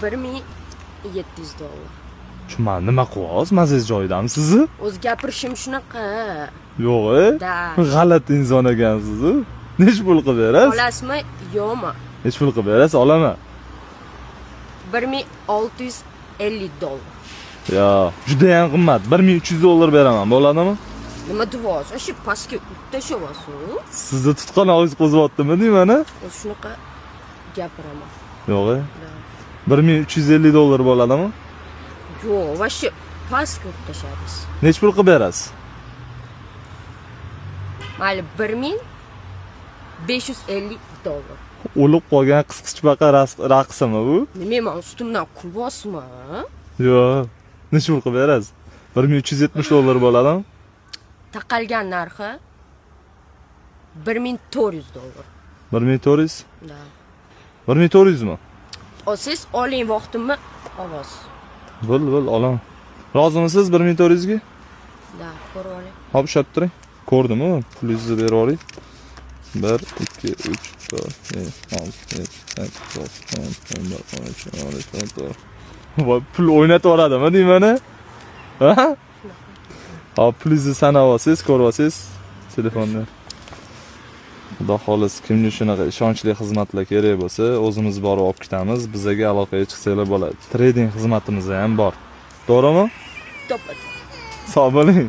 $1700. Shuma nima qilyapsiz? Maziz joyidami sizni? O'z gapirishim shunaqa. Yo'q-e. Da. G'alati inson ekansiz-ku. Nech pul qilib berasiz? Olasizmi, yo'qmi? Nech pul qilib berasiz? Olaman. $1650. Yo, juda ham qimmat. $1300 beraman, bo'ladimi? Nima deyapsiz? Shu pastga tashyapsiz? Sizni tutqan og'iz qo'zyaptimi deyman, a? O'z shunaqa gapiraman. Yo'q-e. $1350 bo'ladimi? Yo'q, va shu pastga tashlaymiz. Nech pul qilib berasiz? Mayli, $1550. O'lib qolgan qisqichbaqa raqsimi bu? Nima men ustimdan kulyapsizmi? Yo'q. Nech pul qilib berasiz? $1370 bo'ladimi? Taqalgan narxi $1400. 1400? Da. 1400 mi? Siz oling vaqtimni olasiz. Bo'l, olaman. Rozimisiz 1400 ga? Da, ko'rib oling. Hop, ushlab turing. Ko'rdimmi? Pulingizni berib oling. 1 2 3 4 5 6 7 8 9 10 Voy, pul o'ynatib yuboradimi deyman-a? Ha? Hop, pulingizni sanab olsangiz, ko'rib olsangiz telefondan. Xudo xolis, kimga shunaqa ishonchli xizmatlar kerak bo'lsa, o'zimiz borib olib ketamiz. Bizga aloqaga chiqsanglar bo'ladi. Trading xizmatimiz ham bor. To'g'rimi? To'ppa. Sog' bo'ling.